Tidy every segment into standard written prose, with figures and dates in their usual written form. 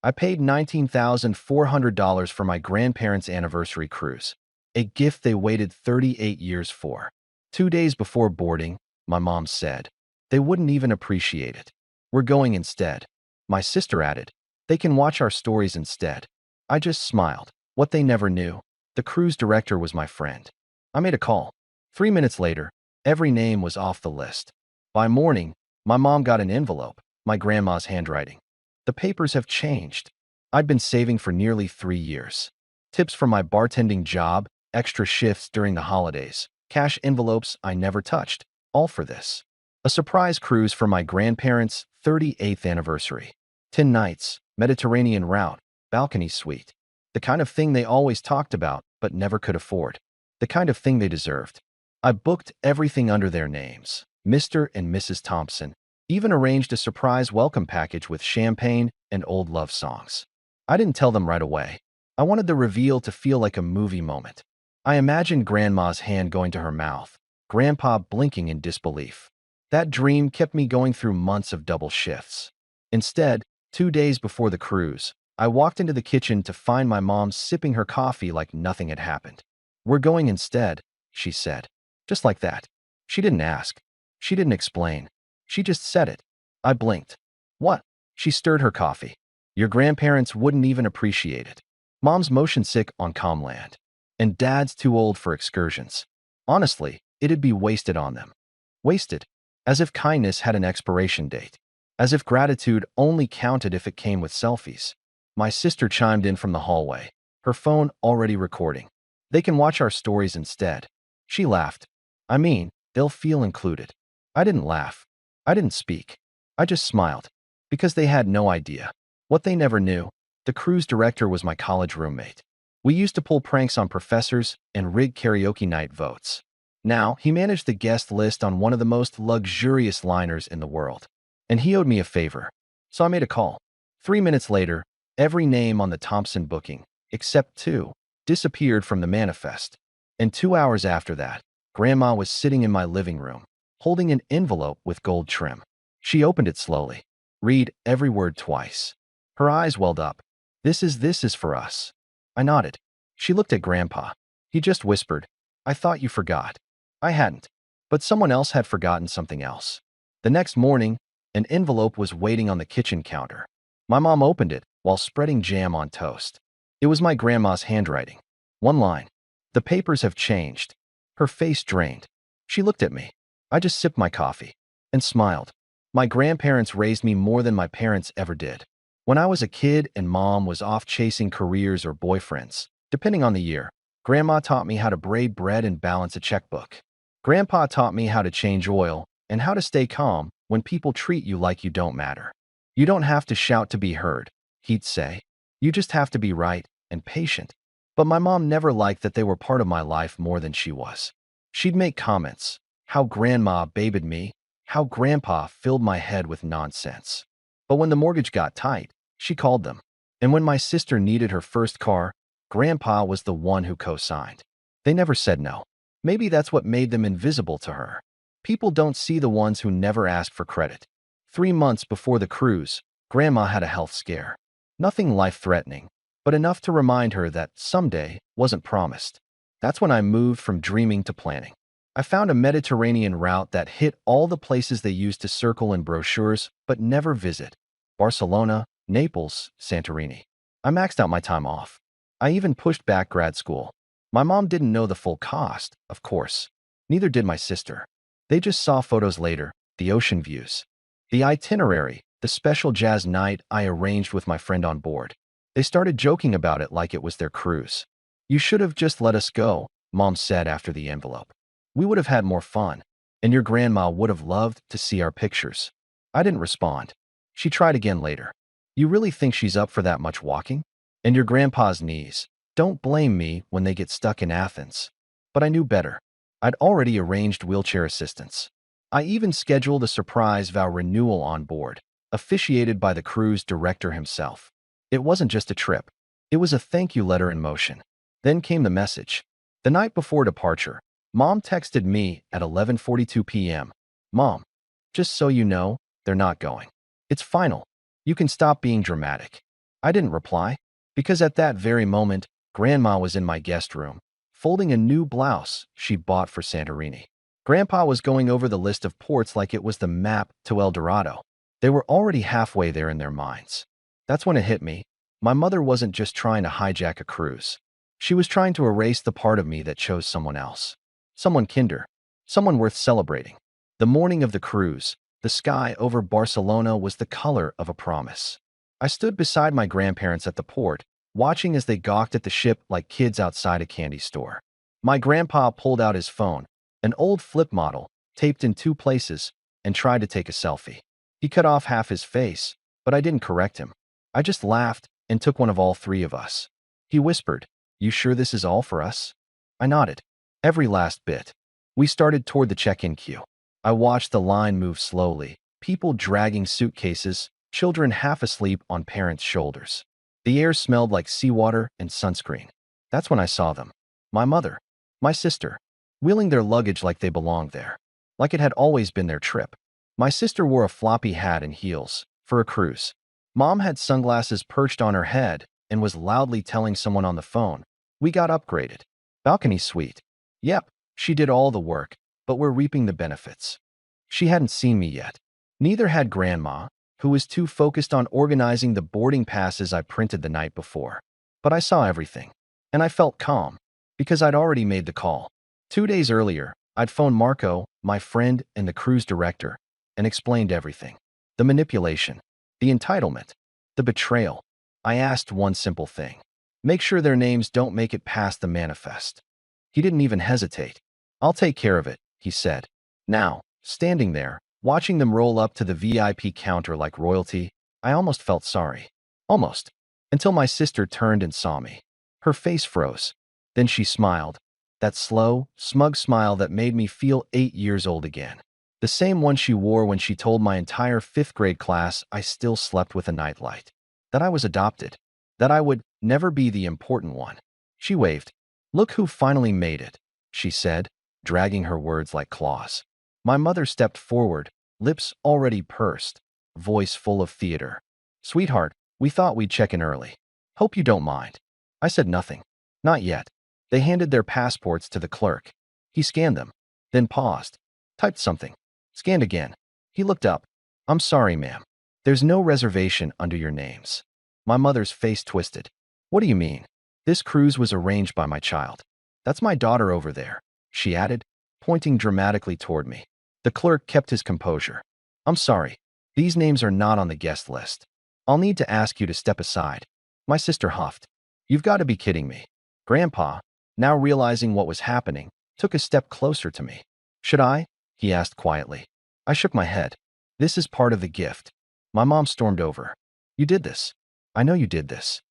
I paid $19,400 for my grandparents' anniversary cruise, a gift they waited 38 years for. 2 days before boarding, my mom said, they wouldn't even appreciate it. We're going instead. My sister added, they can watch our stories instead. I just smiled. What they never knew, the cruise director was my friend. I made a call. 3 minutes later, every name was off the list. By morning, my mom got an envelope, my grandma's handwriting. The papers have changed. I'd been saving for nearly 3 years. Tips from my bartending job, extra shifts during the holidays, cash envelopes I never touched, all for this. A surprise cruise for my grandparents' 38th anniversary. 10 nights, Mediterranean route, balcony suite. The kind of thing they always talked about but never could afford. The kind of thing they deserved. I booked everything under their names, Mr. and Mrs. Thompson, even arranged a surprise welcome package with champagne and old love songs. I didn't tell them right away. I wanted the reveal to feel like a movie moment. I imagined Grandma's hand going to her mouth, Grandpa blinking in disbelief. That dream kept me going through months of double shifts. Instead, 2 days before the cruise, I walked into the kitchen to find my mom sipping her coffee like nothing had happened. We're going instead, she said. Just like that. She didn't ask. She didn't explain. She just said it. I blinked. What? She stirred her coffee. Your grandparents wouldn't even appreciate it. Mom's motion sick on Comland. And Dad's too old for excursions. Honestly, it'd be wasted on them. Wasted. As if kindness had an expiration date. As if gratitude only counted if it came with selfies. My sister chimed in from the hallway, her phone already recording. They can watch our stories instead. She laughed. I mean, they'll feel included. I didn't laugh. I didn't speak. I just smiled. Because they had no idea. What they never knew, the cruise director was my college roommate. We used to pull pranks on professors and rig karaoke night votes. Now, he managed the guest list on one of the most luxurious liners in the world. And he owed me a favor. So I made a call. 3 minutes later, every name on the Thompson booking, except two, disappeared from the manifest. And 2 hours after that, Grandma was sitting in my living room, holding an envelope with gold trim. She opened it slowly. Read every word twice. Her eyes welled up. This is for us. I nodded. She looked at Grandpa. He just whispered, I thought you forgot. I hadn't. But someone else had forgotten something else. The next morning, an envelope was waiting on the kitchen counter. My mom opened it while spreading jam on toast. It was my grandma's handwriting. One line. The papers have changed. Her face drained. She looked at me. I just sipped my coffee and smiled. My grandparents raised me more than my parents ever did. When I was a kid and Mom was off chasing careers or boyfriends, depending on the year, Grandma taught me how to braid bread and balance a checkbook. Grandpa taught me how to change oil and how to stay calm when people treat you like you don't matter. You don't have to shout to be heard, he'd say. You just have to be right and patient. But my mom never liked that they were part of my life more than she was. She'd make comments. How Grandma babied me, how Grandpa filled my head with nonsense. But when the mortgage got tight, she called them. And when my sister needed her first car, Grandpa was the one who co-signed. They never said no. Maybe that's what made them invisible to her. People don't see the ones who never ask for credit. 3 months before the cruise, Grandma had a health scare. Nothing life-threatening, but enough to remind her that someday wasn't promised. That's when I moved from dreaming to planning. I found a Mediterranean route that hit all the places they used to circle in brochures but never visit. Barcelona, Naples, Santorini. I maxed out my time off. I even pushed back grad school. My mom didn't know the full cost, of course. Neither did my sister. They just saw photos later, the ocean views. The itinerary, the special jazz night I arranged with my friend on board. They started joking about it like it was their cruise. You should have just let us go, Mom said after the envelope. We would have had more fun, and your grandma would have loved to see our pictures. I didn't respond. She tried again later. You really think she's up for that much walking? And your grandpa's knees. Don't blame me when they get stuck in Athens. But I knew better. I'd already arranged wheelchair assistance. I even scheduled a surprise vow renewal on board, officiated by the cruise director himself. It wasn't just a trip. It was a thank you letter in motion. Then came the message. The night before departure, Mom texted me at 11:42 p.m. Mom, just so you know, they're not going. It's final. You can stop being dramatic. I didn't reply, because at that very moment, Grandma was in my guest room, folding a new blouse she bought for Santorini. Grandpa was going over the list of ports like it was the map to El Dorado. They were already halfway there in their minds. That's when it hit me. My mother wasn't just trying to hijack a cruise. She was trying to erase the part of me that chose someone else. Someone kinder. Someone worth celebrating. The morning of the cruise, the sky over Barcelona was the color of a promise. I stood beside my grandparents at the port, watching as they gawked at the ship like kids outside a candy store. My grandpa pulled out his phone, an old flip model, taped in 2 places, and tried to take a selfie. He cut off half his face, but I didn't correct him. I just laughed and took one of all 3 of us. He whispered, "You sure this is all for us?" I nodded. Every last bit. We started toward the check-in queue. I watched the line move slowly, people dragging suitcases, children half asleep on parents' shoulders. The air smelled like seawater and sunscreen. That's when I saw them. My mother, my sister, wheeling their luggage like they belonged there, like it had always been their trip. My sister wore a floppy hat and heels, for a cruise. Mom had sunglasses perched on her head and was loudly telling someone on the phone, "We got upgraded. Balcony suite." Yep, she did all the work, but we're reaping the benefits. She hadn't seen me yet. Neither had Grandma, who was too focused on organizing the boarding passes I printed the night before. But I saw everything, and I felt calm, because I'd already made the call. 2 days earlier, I'd phoned Marco, my friend and the cruise director, and explained everything. The manipulation, the entitlement, the betrayal. I asked one simple thing. Make sure their names don't make it past the manifest. He didn't even hesitate. "I'll take care of it," he said. Now, standing there, watching them roll up to the VIP counter like royalty, I almost felt sorry. Almost. Until my sister turned and saw me. Her face froze. Then she smiled. That slow, smug smile that made me feel 8 years old again. The same one she wore when she told my entire 5th grade class I still slept with a nightlight. That I was adopted. That I would never be the important one. She waved. "Look who finally made it," she said, dragging her words like claws. My mother stepped forward, lips already pursed, voice full of theater. "Sweetheart, we thought we'd check in early. Hope you don't mind." I said nothing. Not yet. They handed their passports to the clerk. He scanned them, then paused, typed something, scanned again. He looked up. "I'm sorry, ma'am. There's no reservation under your names." My mother's face twisted. "What do you mean? This cruise was arranged by my child. That's my daughter over there," she added, pointing dramatically toward me. The clerk kept his composure. "I'm sorry. These names are not on the guest list. I'll need to ask you to step aside." My sister huffed. "You've got to be kidding me." Grandpa, now realizing what was happening, took a step closer to me. "Should I?" he asked quietly. I shook my head. "This is part of the gift." My mom stormed over. "You did this. I know you did this."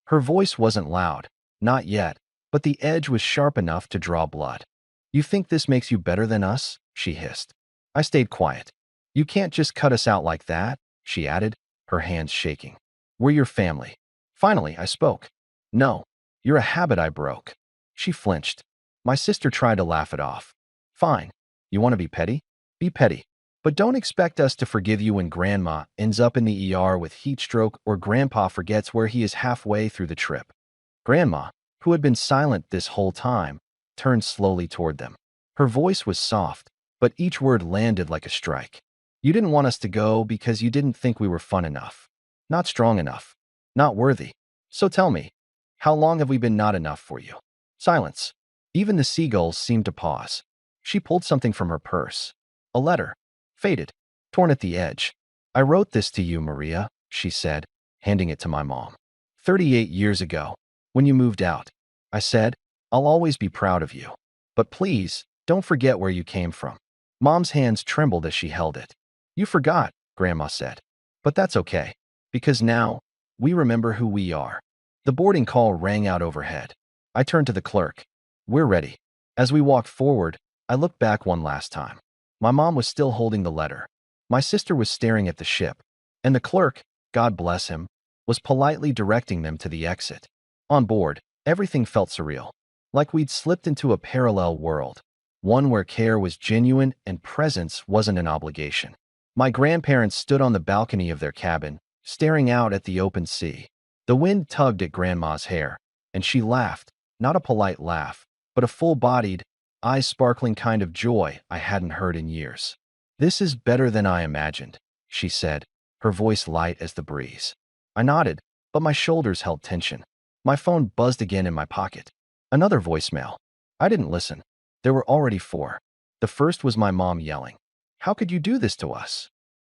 Her voice wasn't loud. Not yet. But the edge was sharp enough to draw blood. "You think this makes you better than us?" she hissed. I stayed quiet. "You can't just cut us out like that," she added, her hands shaking. "We're your family." Finally, I spoke. "No, you're a habit I broke." She flinched. My sister tried to laugh it off. "Fine. You want to be petty? Be petty. But don't expect us to forgive you when Grandma ends up in the ER with heat stroke or Grandpa forgets where he is halfway through the trip." Grandma, who had been silent this whole time, turned slowly toward them. Her voice was soft, but each word landed like a strike. "You didn't want us to go because you didn't think we were fun enough. Not strong enough. Not worthy. So tell me, how long have we been not enough for you?" Silence. Even the seagulls seemed to pause. She pulled something from her purse. A letter. Faded. Torn at the edge. "I wrote this to you, Maria," she said, handing it to my mom. 38 years ago, when you moved out. I said, I'll always be proud of you. But please, don't forget where you came from." Mom's hands trembled as she held it. "You forgot," Grandma said. "But that's okay, because now, we remember who we are." The boarding call rang out overhead. I turned to the clerk. "We're ready." As we walked forward, I looked back one last time. My mom was still holding the letter. My sister was staring at the ship. And the clerk, God bless him, was politely directing them to the exit. On board, everything felt surreal. Like we'd slipped into a parallel world. One where care was genuine and presence wasn't an obligation. My grandparents stood on the balcony of their cabin, staring out at the open sea. The wind tugged at Grandma's hair, and she laughed, not a polite laugh, but a full-bodied, eyes-sparkling kind of joy I hadn't heard in years. "This is better than I imagined," she said, her voice light as the breeze. I nodded, but my shoulders held tension. My phone buzzed again in my pocket. Another voicemail. I didn't listen. There were already four. The first was my mom yelling, "How could you do this to us?"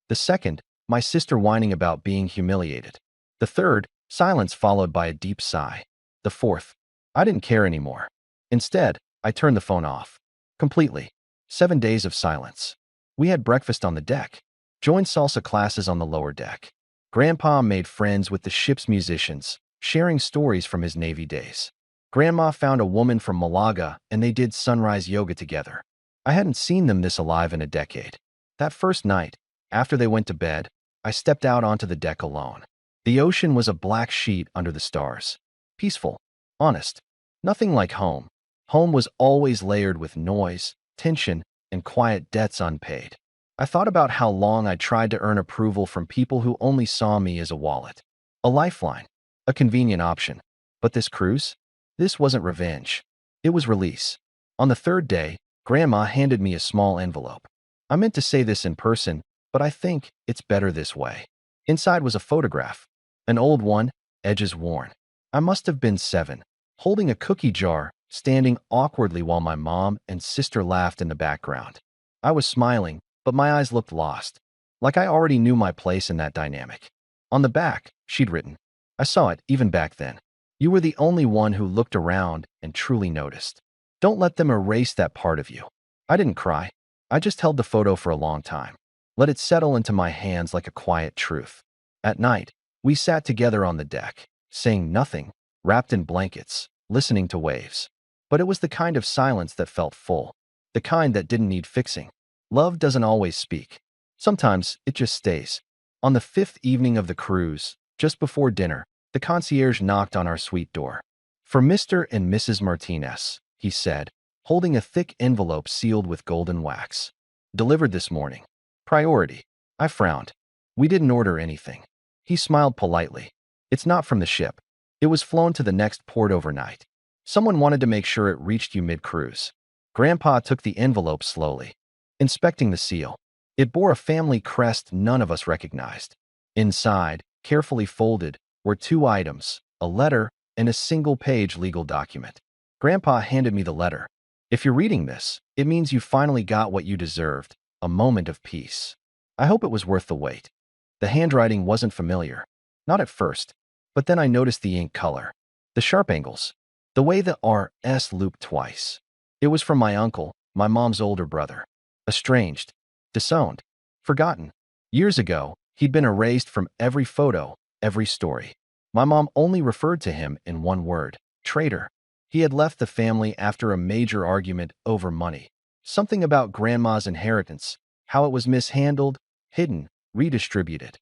The second, my sister whining about being humiliated. The third, silence followed by a deep sigh. The fourth, I didn't care anymore. Instead, I turned the phone off. Completely. 7 days of silence. We had breakfast on the deck, joined salsa classes on the lower deck. Grandpa made friends with the ship's musicians, sharing stories from his Navy days. Grandma found a woman from Malaga and they did sunrise yoga together. I hadn't seen them this alive in a decade. That first night, after they went to bed, I stepped out onto the deck alone. The ocean was a black sheet under the stars. Peaceful, honest, nothing like home. Home was always layered with noise, tension, and quiet debts unpaid. I thought about how long I tried to earn approval from people who only saw me as a wallet, a lifeline, a convenient option. But this cruise? This wasn't revenge. It was release. On the third day, Grandma handed me a small envelope. I meant to say this in person, but I think it's better this way. Inside was a photograph. An old one, edges worn. I must have been 7, holding a cookie jar, standing awkwardly while my mom and sister laughed in the background. I was smiling, but my eyes looked lost, like I already knew my place in that dynamic. On the back, she'd written, I saw it even back then. You were the only one who looked around and truly noticed. Don't let them erase that part of you. I didn't cry. I just held the photo for a long time. Let it settle into my hands like a quiet truth. At night, we sat together on the deck, saying nothing, wrapped in blankets, listening to waves. But it was the kind of silence that felt full, the kind that didn't need fixing. Love doesn't always speak. Sometimes it just stays. On the 5th evening of the cruise, just before dinner, the concierge knocked on our suite door. "For Mr. and Mrs. Martinez," he said, holding a thick envelope sealed with golden wax. "Delivered this morning. Priority." I frowned. We didn't order anything. He smiled politely. "It's not from the ship. It was flown to the next port overnight. Someone wanted to make sure it reached you mid-cruise." Grandpa took the envelope slowly, inspecting the seal. It bore a family crest none of us recognized. Inside, carefully folded, were 2 items, a letter and a single-page legal document. Grandpa handed me the letter. "If you're reading this, it means you finally got what you deserved, a moment of peace." I hope it was worth the wait. The handwriting wasn't familiar. Not at first, but then I noticed the ink color, the sharp angles, the way the RS looped twice. It was from my uncle, my mom's older brother. Estranged, disowned, forgotten. Years ago, he'd been erased from every photo, every story. My mom only referred to him in one word, traitor. He had left the family after a major argument over money. Something about Grandma's inheritance, how it was mishandled, hidden, redistributed.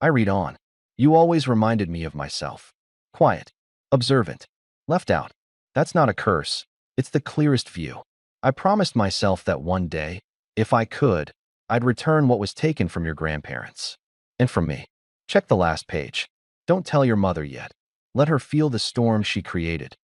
I read on. "You always reminded me of myself. Quiet, observant, left out. That's not a curse. It's the clearest view. I promised myself that one day, if I could, I'd return what was taken from your grandparents. And from me. Check the last page. Don't tell your mother yet. Let her feel the storm she created."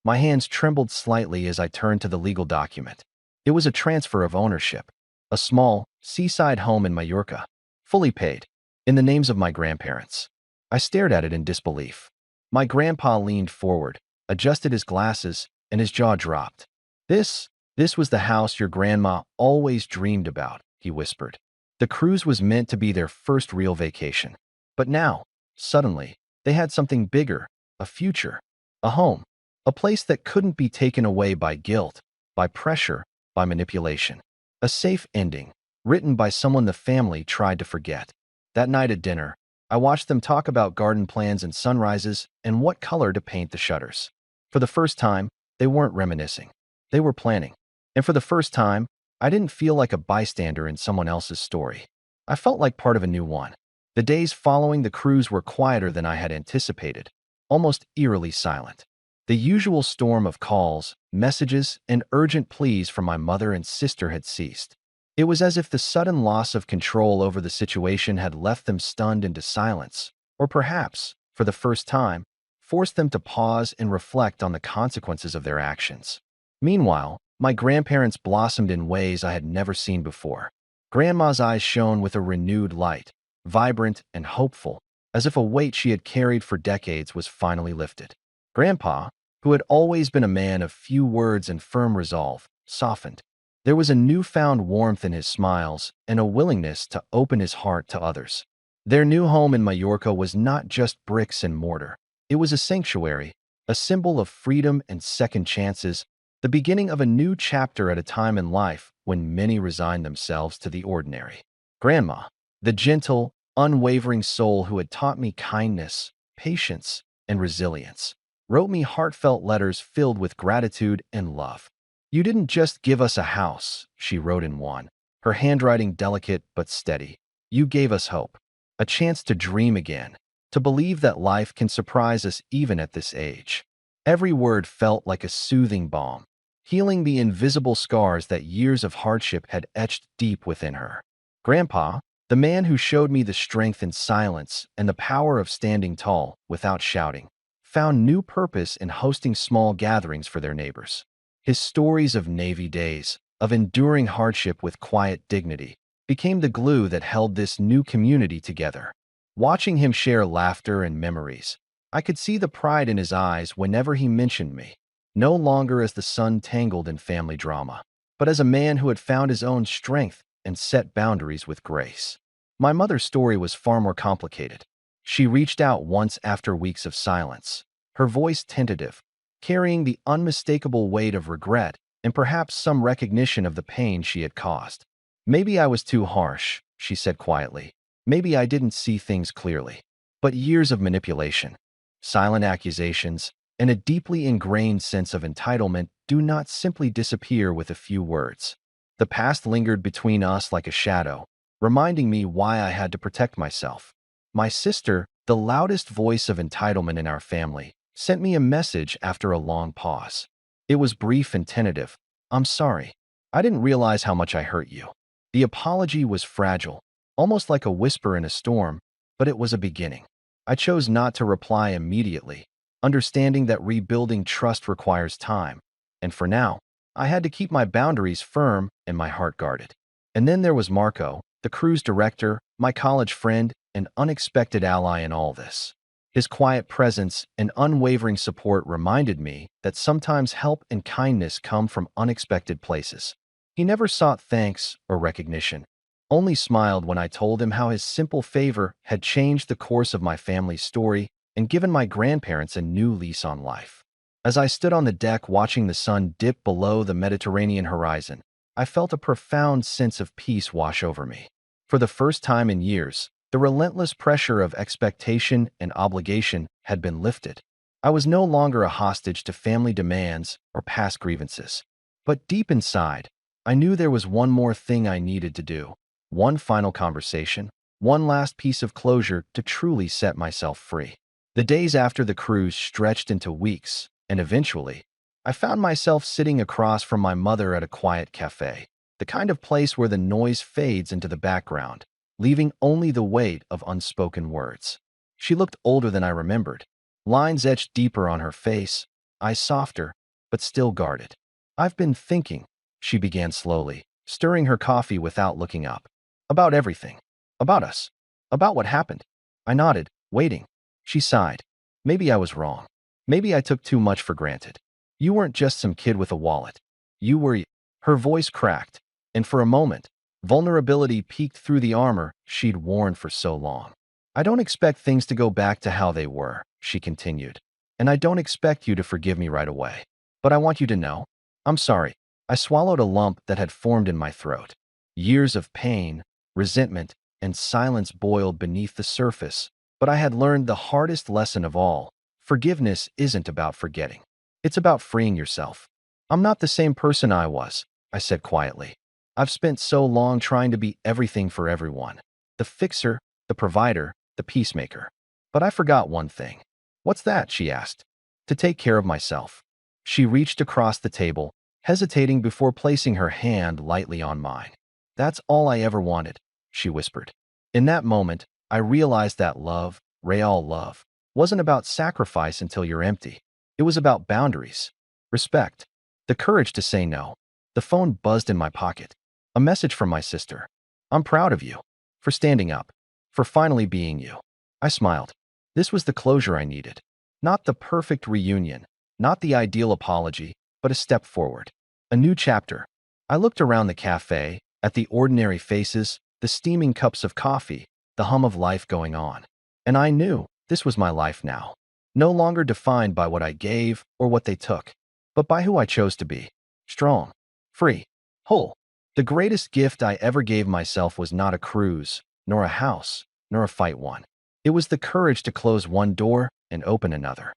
My hands trembled slightly as I turned to the legal document. It was a transfer of ownership. A small, seaside home in Mallorca. Fully paid. In the names of my grandparents. I stared at it in disbelief. My grandpa leaned forward, adjusted his glasses, and his jaw dropped. This was the house your grandma always dreamed about," he whispered. The cruise was meant to be their first real vacation. But now, suddenly, they had something bigger, a future, a home, a place that couldn't be taken away by guilt, by pressure, by manipulation. A safe ending, written by someone the family tried to forget. That night at dinner, I watched them talk about garden plans and sunrises and what color to paint the shutters. For the first time, they weren't reminiscing. They were planning. And for the first time, I didn't feel like a bystander in someone else's story. I felt like part of a new one. The days following the cruise were quieter than I had anticipated, almost eerily silent. The usual storm of calls, messages, and urgent pleas from my mother and sister had ceased. It was as if the sudden loss of control over the situation had left them stunned into silence, or perhaps, for the first time, forced them to pause and reflect on the consequences of their actions. Meanwhile, my grandparents blossomed in ways I had never seen before. Grandma's eyes shone with a renewed light, vibrant and hopeful, as if a weight she had carried for decades was finally lifted. Grandpa, who had always been a man of few words and firm resolve, softened. There was a newfound warmth in his smiles and a willingness to open his heart to others. Their new home in Mallorca was not just bricks and mortar. It was a sanctuary, a symbol of freedom and second chances, the beginning of a new chapter at a time in life when many resigned themselves to the ordinary. Grandma, the gentle, unwavering soul who had taught me kindness, patience, and resilience, wrote me heartfelt letters filled with gratitude and love. "You didn't just give us a house," she wrote in one, her handwriting delicate but steady. "You gave us hope, a chance to dream again, to believe that life can surprise us even at this age." Every word felt like a soothing balm, healing the invisible scars that years of hardship had etched deep within her. Grandpa, the man who showed me the strength in silence and the power of standing tall without shouting, found new purpose in hosting small gatherings for their neighbors. His stories of Navy days, of enduring hardship with quiet dignity, became the glue that held this new community together. Watching him share laughter and memories, I could see the pride in his eyes whenever he mentioned me, no longer as the son tangled in family drama, but as a man who had found his own strength and set boundaries with grace. My mother's story was far more complicated. She reached out once after weeks of silence, her voice tentative, carrying the unmistakable weight of regret and perhaps some recognition of the pain she had caused. "Maybe I was too harsh," she said quietly. "Maybe I didn't see things clearly." But years of manipulation, silent accusations, and a deeply ingrained sense of entitlement do not simply disappear with a few words. The past lingered between us like a shadow, reminding me why I had to protect myself. My sister, the loudest voice of entitlement in our family, sent me a message after a long pause. It was brief and tentative. "I'm sorry. I didn't realize how much I hurt you." The apology was fragile, almost like a whisper in a storm, but it was a beginning. I chose not to reply immediately, understanding that rebuilding trust requires time, and for now, I had to keep my boundaries firm and my heart guarded. And then there was Marco, the cruise director, my college friend, an unexpected ally in all this. His quiet presence and unwavering support reminded me that sometimes help and kindness come from unexpected places. He never sought thanks or recognition, only smiled when I told him how his simple favor had changed the course of my family's story and given my grandparents a new lease on life. As I stood on the deck watching the sun dip below the Mediterranean horizon, I felt a profound sense of peace wash over me. For the first time in years, the relentless pressure of expectation and obligation had been lifted. I was no longer a hostage to family demands or past grievances. But deep inside, I knew there was one more thing I needed to do, one final conversation, one last piece of closure to truly set myself free. The days after the cruise stretched into weeks, and eventually, I found myself sitting across from my mother at a quiet cafe, the kind of place where the noise fades into the background, leaving only the weight of unspoken words. She looked older than I remembered, lines etched deeper on her face, eyes softer, but still guarded. "I've been thinking," she began slowly, stirring her coffee without looking up. "About everything. About us. About what happened." I nodded, waiting. She sighed. "Maybe I was wrong. Maybe I took too much for granted. You weren't just some kid with a wallet. You were—" Her voice cracked, and for a moment, vulnerability peeked through the armor she'd worn for so long. "I don't expect things to go back to how they were," she continued. "And I don't expect you to forgive me right away. But I want you to know, I'm sorry." I swallowed a lump that had formed in my throat. Years of pain, resentment, and silence boiled beneath the surface, but I had learned the hardest lesson of all. Forgiveness isn't about forgetting. It's about freeing yourself. "I'm not the same person I was," I said quietly. "I've spent so long trying to be everything for everyone. The fixer, the provider, the peacemaker. But I forgot one thing." "What's that?" she asked. "To take care of myself." She reached across the table, hesitating before placing her hand lightly on mine. "That's all I ever wanted," she whispered. In that moment, I realized that love, real love, wasn't about sacrifice until you're empty. It was about boundaries, respect, the courage to say no. The phone buzzed in my pocket. A message from my sister. "I'm proud of you. For standing up. For finally being you." I smiled. This was the closure I needed. Not the perfect reunion, not the ideal apology, but a step forward. A new chapter. I looked around the cafe, at the ordinary faces, the steaming cups of coffee, the hum of life going on. And I knew this was my life now. No longer defined by what I gave or what they took, but by who I chose to be. Strong, free, whole. The greatest gift I ever gave myself was not a cruise, nor a house, nor a fight one. It was the courage to close one door and open another.